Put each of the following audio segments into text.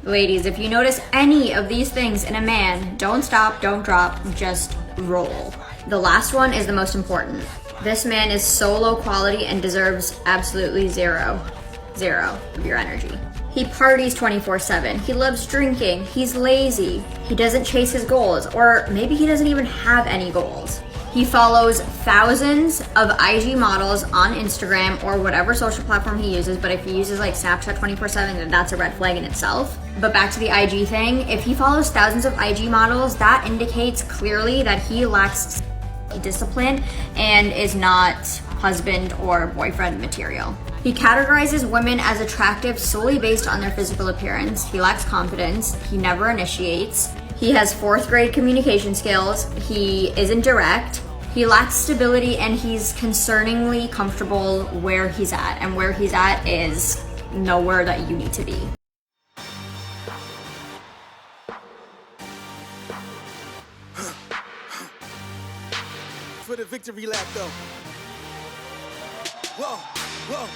Ladies, if you notice any of these things in a man, don't stop, don't drop, just roll. The last one is the most important. This man is so low quality and deserves absolutely zero of your energy. He parties 24/7. He loves drinking. He's lazy. He doesn't chase his goals, or maybe he doesn't even have any goals. He follows thousands of IG models on Instagram or whatever social platform he uses, but if he uses like Snapchat 24/7, then that's a red flag in itself. But back to the IG thing, if he follows thousands of IG models, that indicates clearly that he lacks discipline and is not husband or boyfriend material. He categorizes women as attractive solely based on their physical appearance. He lacks confidence. He never initiates. He has 4th grade communication skills. He isn't direct. He lacks stability, and he's concerningly comfortable where he's at. And where he's at is nowhere that you need to be. For the victory lap, though. Whoa, whoa.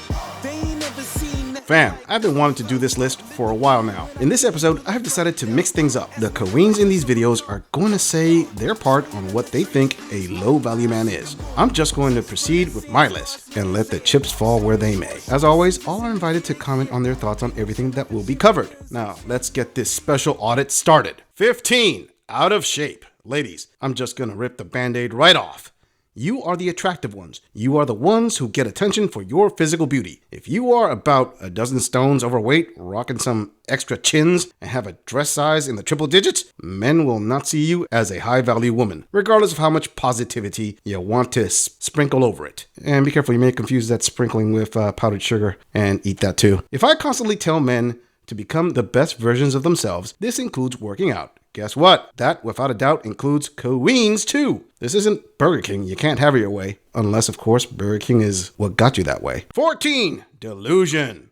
They ain't never seen that. Fam, I've been wanting to do this list for a while now. In this episode, I have decided to mix things up. The queens in these videos are going to say their part on what they think a low value man is. I'm just going to proceed with my list and let the chips fall where they may. As always, all are invited to comment on their thoughts on everything that will be covered. Now, let's get this special audit started. 15, out of shape. Ladies, I'm just going to rip the band-aid right off. You are the attractive ones. You are the ones who get attention for your physical beauty. If you are about a dozen stones overweight, rocking some extra chins, and have a dress size in the triple digits, men will not see you as a high-value woman, regardless of how much positivity you want to sprinkle over it. And be careful, you may confuse that sprinkling with powdered sugar and eat that too. If I constantly tell men to become the best versions of themselves, this includes working out. Guess what? That, without a doubt, includes queens too. This isn't Burger King. You can't have it your way. Unless, of course, Burger King is what got you that way. 14, delusion.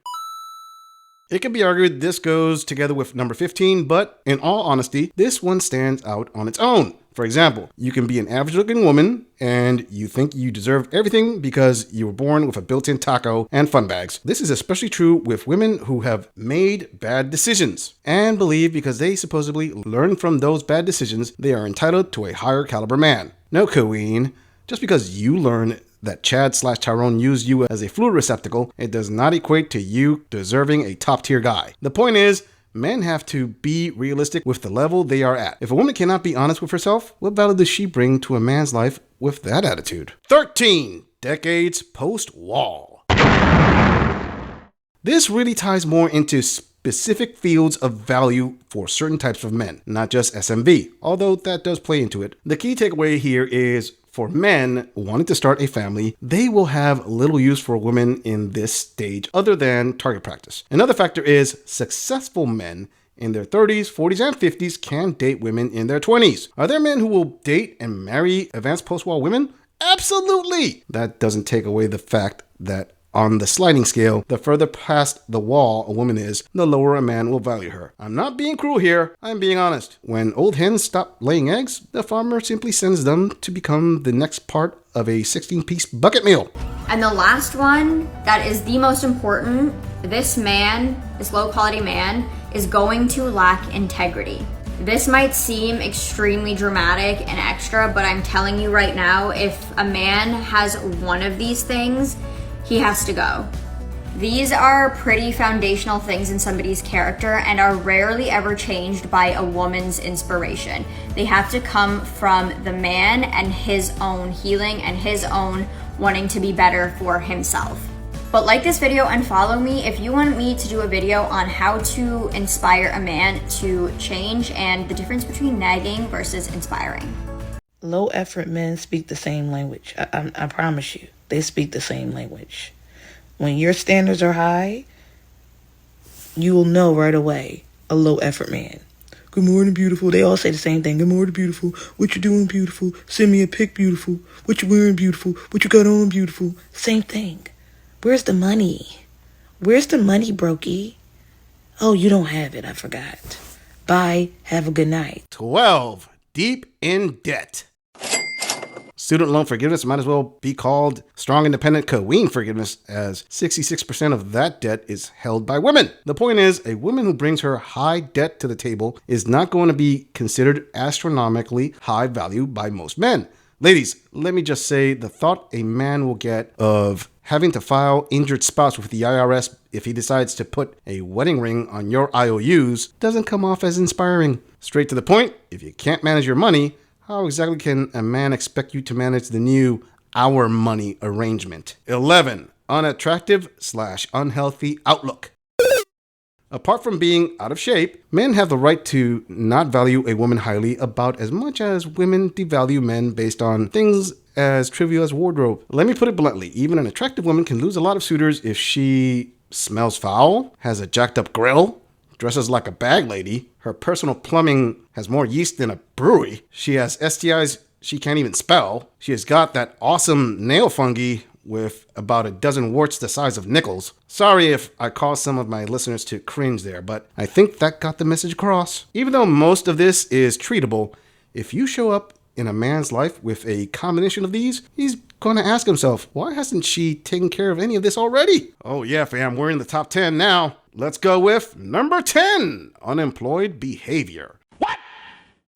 It can be argued this goes together with number 15, but in all honesty, this one stands out on its own. For example, you can be an average-looking woman and you think you deserve everything because you were born with a built-in taco and fun bags. This is especially true with women who have made bad decisions and believe because they supposedly learned from those bad decisions, they are entitled to a higher caliber man. No, queen. Just because you learn that Chad/Tyrone used you as a fluid receptacle, it does not equate to you deserving a top-tier guy. The point is, men have to be realistic with the level they are at. If a woman cannot be honest with herself, what value does she bring to a man's life with that attitude? 13, decades post-wall. This really ties more into specific fields of value for certain types of men, not just SMV, although that does play into it. The key takeaway here is, for men wanting to start a family, they will have little use for women in this stage other than target practice. Another factor is successful men in their 30s, 40s, and 50s can date women in their 20s. Are there men who will date and marry advanced post-wall women? Absolutely! That doesn't take away the fact that on the sliding scale, the further past the wall a woman is, the lower a man will value her. I'm not being cruel here, I'm being honest. When old hens stop laying eggs, the farmer simply sends them to become the next part of a 16-piece bucket meal. And the last one that is the most important, this man, this low quality man, is going to lack integrity. This might seem extremely dramatic and extra, but I'm telling you right now, if a man has one of these things, he has to go. These are pretty foundational things in somebody's character and are rarely ever changed by a woman's inspiration. They have to come from the man and his own healing and his own wanting to be better for himself. But like this video and follow me if you want me to do a video on how to inspire a man to change and the difference between nagging versus inspiring. Low effort men speak the same language. I promise you. They speak the same language. When your standards are high, you will know right away a low effort man. Good morning, beautiful. They all say the same thing. Good morning, beautiful. What you doing, beautiful? Send me a pic, beautiful. What you wearing, beautiful? What you got on, beautiful? Same thing. Where's the money? Where's the money, brokey? Oh, you don't have it. I forgot. Bye. Have a good night. 12, deep in debt. Student loan forgiveness might as well be called strong independent queen forgiveness, as 66% of that debt is held by women. The point is, a woman who brings her high debt to the table is not going to be considered astronomically high value by most men. Ladies, let me just say, the thought a man will get of having to file injured spouse with the IRS if he decides to put a wedding ring on your IOUs doesn't come off as inspiring. Straight to the point, if you can't manage your money, how exactly can a man expect you to manage the new our money arrangement? 11. Unattractive/unhealthy outlook. Apart from being out of shape, men have the right to not value a woman highly about as much as women devalue men based on things as trivial as wardrobe. Let me put it bluntly, even an attractive woman can lose a lot of suitors if she smells foul, has a jacked up grill, dresses like a bag lady, her personal plumbing has more yeast than a brewery, she has STIs she can't even spell, she has got that awesome nail fungi with about a dozen warts the size of nickels. Sorry if I caused some of my listeners to cringe there, but I think that got the message across. Even though most of this is treatable, if you show up in a man's life with a combination of these, he's going to ask himself, why hasn't she taken care of any of this already? Oh yeah, fam, we're in the top 10 now. Let's go with number 10, unemployed behavior. What?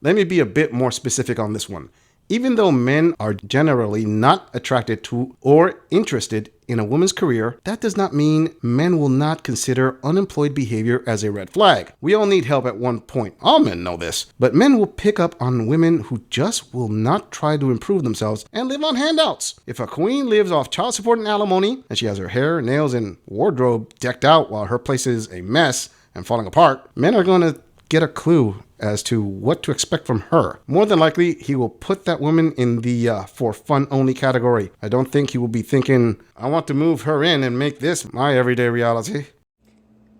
Let me be a bit more specific on this one. Even though men are generally not attracted to or interested in a woman's career, that does not mean men will not consider unemployed behavior as a red flag. We all need help at one point. All men know this. But men will pick up on women who just will not try to improve themselves and live on handouts. If a queen lives off child support and alimony, and she has her hair, nails, and wardrobe decked out while her place is a mess and falling apart, men are going to get a clue as to what to expect from her. More than likely, he will put that woman in the for fun only category. I don't think he will be thinking, I want to move her in and make this my everyday reality.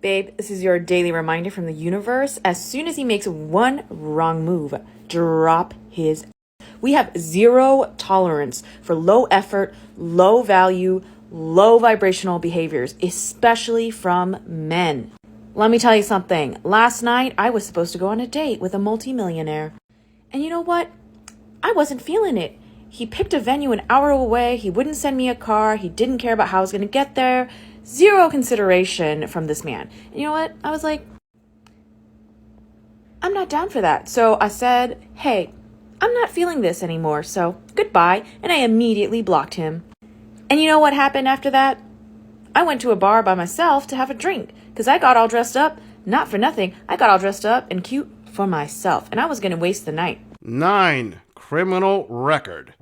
Babe, this is your daily reminder from the universe. As soon as he makes one wrong move, drop his. We have zero tolerance for low effort, low value, low vibrational behaviors, especially from men. Let me tell you something. Last night, I was supposed to go on a date with a multimillionaire. And you know what? I wasn't feeling it. He picked a venue an hour away. He wouldn't send me a car. He didn't care about how I was going to get there. Zero consideration from this man. And you know what? I was like, I'm not down for that. So I said, hey, I'm not feeling this anymore. So goodbye. And I immediately blocked him. And you know what happened after that? I went to a bar by myself to have a drink because I got all dressed up, not for nothing. I got all dressed up and cute for myself, and I was going to waste the night. 9. Criminal record.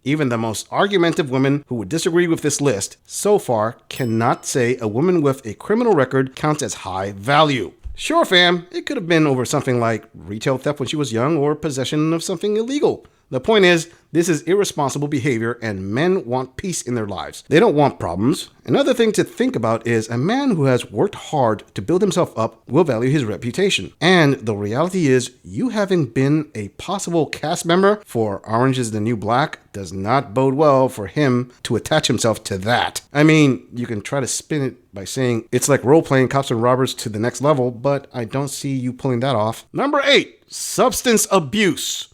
Even the most argumentative women who would disagree with this list so far cannot say a woman with a criminal record counts as high value. Sure, fam, it could have been over something like retail theft when she was young or possession of something illegal. The point is, this is irresponsible behavior and men want peace in their lives. They don't want problems. Another thing to think about is a man who has worked hard to build himself up will value his reputation. And the reality is, you having been a possible cast member for Orange is the New Black does not bode well for him to attach himself to that. I mean, you can try to spin it by saying it's like role-playing cops and robbers to the next level, but I don't see you pulling that off. Number 8, substance abuse.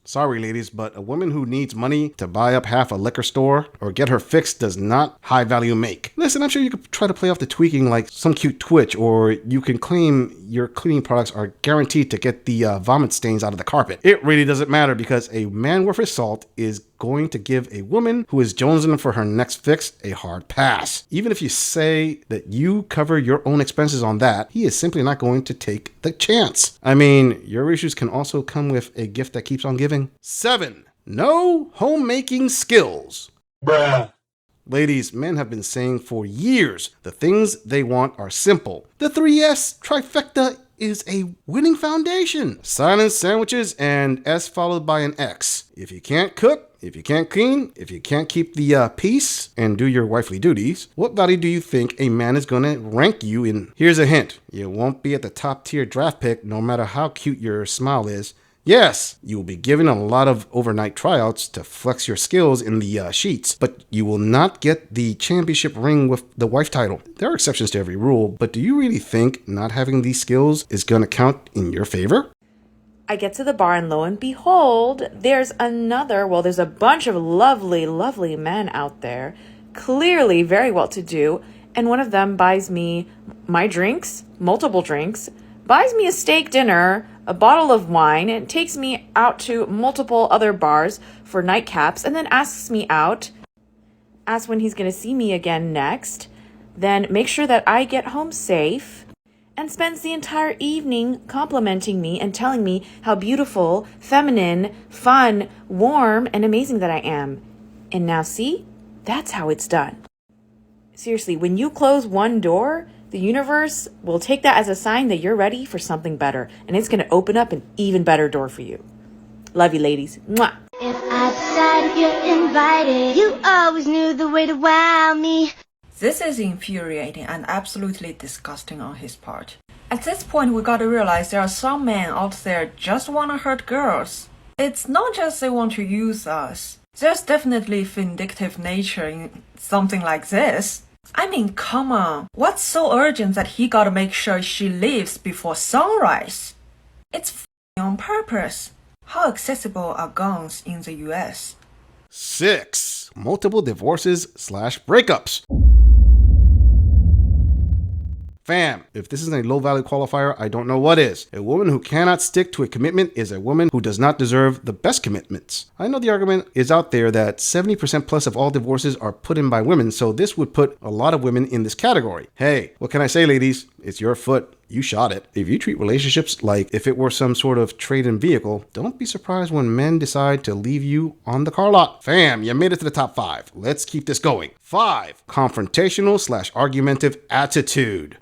Sorry, ladies, but a woman who needs money to buy up half a liquor store or get her fix does not high value make. Listen, I'm sure you could try to play off the tweaking like some cute twitch, or you can claim your cleaning products are guaranteed to get the vomit stains out of the carpet. It really doesn't matter because a man worth his salt is going to give a woman who is jonesing for her next fix a hard pass. Even if you say that you cover your own expenses on that, he is simply not going to take the chance. I mean, your issues can also come with a gift that keeps on giving. 7, no homemaking skills. Bruh. Ladies, men have been saying for years the things they want are simple. The 3S trifecta is a winning foundation. Silent sandwiches and S followed by an X. If you can't cook, if you can't clean, if you can't keep the peace and do your wifely duties, what value do you think a man is going to rank you in? Here's a hint. You won't be at the top tier draft pick no matter how cute your smile is. Yes, you will be given a lot of overnight tryouts to flex your skills in the sheets, but you will not get the championship ring with the wife title. There are exceptions to every rule, but do you really think not having these skills is going to count in your favor? I get to the bar and lo and behold, there's a bunch of lovely, lovely men out there, clearly very well to do, and one of them buys me my drinks, multiple drinks, buys me a steak dinner, a bottle of wine, and takes me out to multiple other bars for nightcaps, and then asks me out, asks when he's going to see me again next, then make sure that I get home safe, and spends the entire evening complimenting me and telling me how beautiful, feminine, fun, warm, and amazing that I am. And now see, that's how it's done. Seriously, when you close one door, the universe will take that as a sign that you're ready for something better, and it's going to open up an even better door for you. Love you, ladies. Mwah. If I decide you're invited, you always knew the way to wow me. This is infuriating and absolutely disgusting on his part. At this point, we gotta realize there are some men out there just wanna hurt girls. It's not just they want to use us. There's definitely vindictive nature in something like this. I mean, come on. What's so urgent that he gotta make sure she leaves before sunrise? It's f***ing on purpose. How accessible are guns in the US? 6. Multiple divorces/breakups. Fam, if this isn't a low value qualifier, I don't know what is. A woman who cannot stick to a commitment is a woman who does not deserve the best commitments. I know the argument is out there that 70% plus of all divorces are put in by women, so this would put a lot of women in this category. Hey, what can I say, ladies? It's your foot. You shot it. If you treat relationships like if it were some sort of trade-in vehicle, don't be surprised when men decide to leave you on the car lot. Fam, you made it to the top 5. Let's keep this going. 5. Confrontational/argumentative attitude.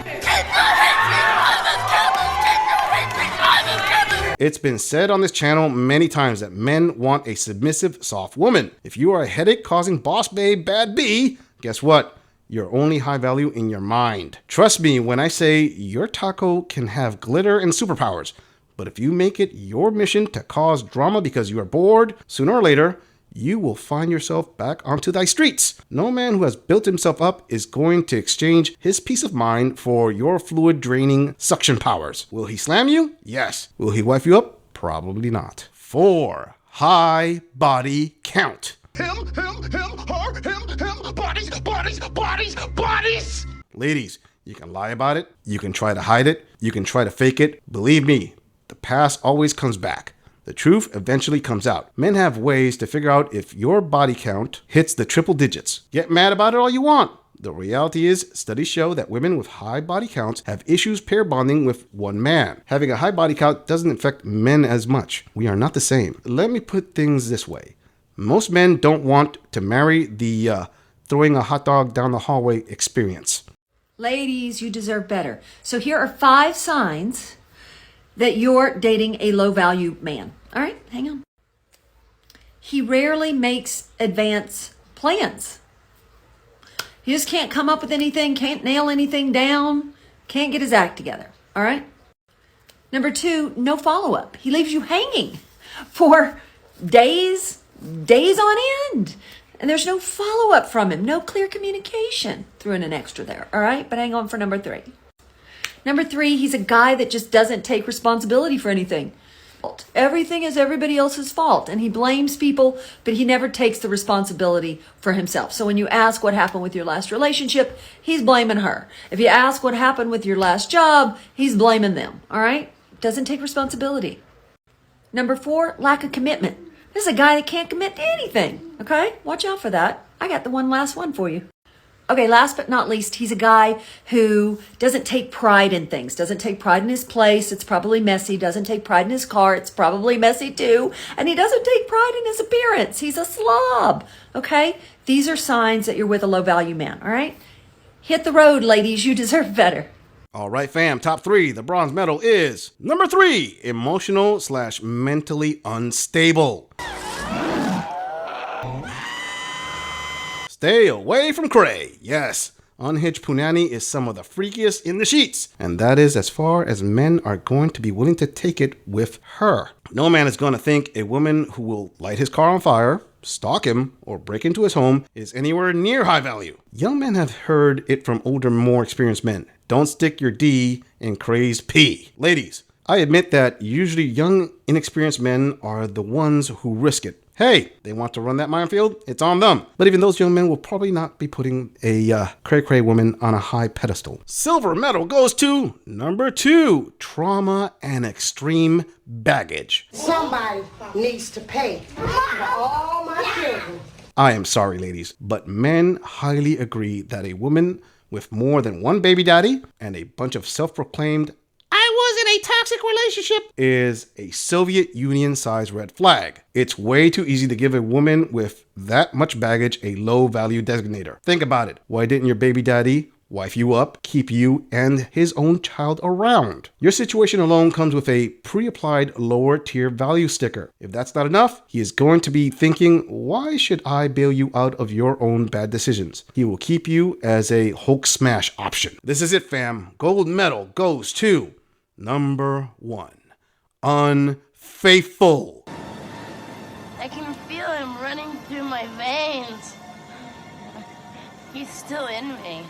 It's been said on this channel many times that men want a submissive, soft woman. If you are a headache-causing boss babe, bad B, guess what? You're only high value in your mind. Trust me when I say your taco can have glitter and superpowers, but if you make it your mission to cause drama because you are bored, sooner or later, you will find yourself back onto thy streets. No man who has built himself up is going to exchange his peace of mind for your fluid-draining suction powers. Will he slam you? Yes. Will he wife you up? Probably not. 4. High body count. Him, her, bodies. Ladies, you can lie about it, you can try to hide it, you can try to fake it. Believe me, the past always comes back. The truth eventually comes out. Men have ways to figure out if your body count hits the triple digits. Get mad about it all you want. The reality is, studies show that women with high body counts have issues pair bonding with one man. Having a high body count doesn't affect men as much. We are not the same. Let me put things this way. Most men don't want to marry the throwing a hot dog down the hallway experience. Ladies, you deserve better. So here are 5 signs that you're dating a low-value man. All right, hang on. He rarely makes advance plans. He just can't come up with anything, can't nail anything down, can't get his act together. All right? Number 2, no follow-up. He leaves you hanging for days on end. And there's no follow-up from him, no clear communication. Threw in an extra there, all right? But hang on for number 3. Number 3, he's a guy that just doesn't take responsibility for anything. Everything is everybody else's fault, and he blames people, but he never takes the responsibility for himself. So when you ask what happened with your last relationship, he's blaming her. If you ask what happened with your last job, he's blaming them, all right? Doesn't take responsibility. Number 4, lack of commitment. This is a guy that can't commit to anything, okay? Watch out for that. I got the last one for you. Okay, last but not least, he's a guy who doesn't take pride in things, doesn't take pride in his place. It's probably messy. Doesn't take pride in his car. It's probably messy too. And he doesn't take pride in his appearance. He's a slob, okay? These are signs that you're with a low-value man, all right? Hit the road, ladies. You deserve better. All right, fam, top 3. The bronze medal is number 3, emotional/mentally unstable. Stay away from Cray. Yes, Unhinged punani is some of the freakiest in the sheets. And that is as far as men are going to be willing to take it with her. No man is going to think a woman who will light his car on fire, stalk him, or break into his home is anywhere near high value. Young men have heard it from older, more experienced men. Don't stick your D in crazed P. Ladies, I admit that usually young, inexperienced men are the ones who risk it. Hey, they want to run that minefield? It's on them. But even those young men will probably not be putting a cray-cray woman on a high pedestal. Silver medal goes to number 2, trauma and extreme baggage. Somebody needs to pay for all my children. I am sorry, ladies, but men highly agree that a woman with more than one baby daddy and a bunch of self-proclaimed "I was in a toxic relationship" is a Soviet Union-sized red flag. It's way too easy to give a woman with that much baggage a low-value designator. Think about it. Why didn't your baby daddy wife you up, keep you and his own child around? Your situation alone comes with a pre-applied lower tier value sticker. If that's not enough, he is going to be thinking, why should I bail you out of your own bad decisions? He will keep you as a Hulk smash option. This is it, fam. Gold medal goes to number 1, unfaithful. I can feel him running through my veins. He's still in me.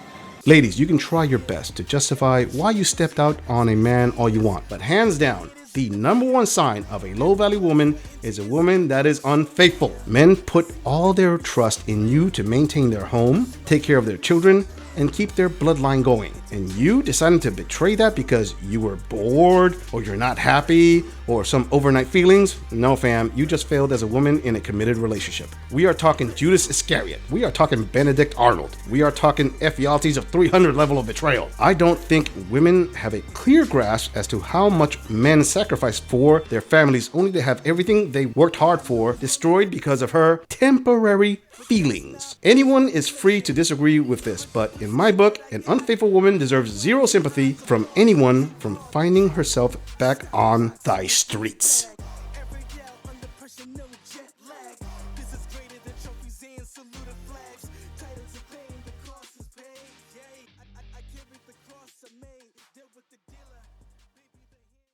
Ladies, you can try your best to justify why you stepped out on a man all you want, but hands down, the number 1 sign of a low-value woman is a woman that is unfaithful. Men put all their trust in you to maintain their home, take care of their children, and keep their bloodline going. And you decided to betray that because you were bored, or you're not happy, or some overnight feelings? No, fam, you just failed as a woman in a committed relationship. We are talking Judas Iscariot. We are talking Benedict Arnold. We are talking Ephialtes of 300 level of betrayal. I don't think women have a clear grasp as to how much men sacrifice for their families only to have everything they worked hard for destroyed because of her temporary feelings. Anyone is free to disagree with this, but in my book, an unfaithful woman deserves zero sympathy from anyone from finding herself back on thy streets.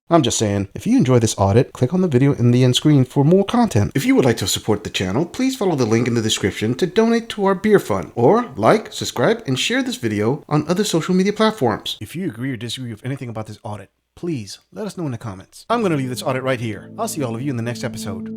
I'm just saying, if you enjoy this audit, click on the video in the end screen for more content. If you would like to support the channel, please follow the link in the description to donate to our beer fund, or like, subscribe, and share this video on other social media platforms. If you agree or disagree with anything about this audit, please let us know in the comments. I'm going to leave this audit right here. I'll see all of you in the next episode.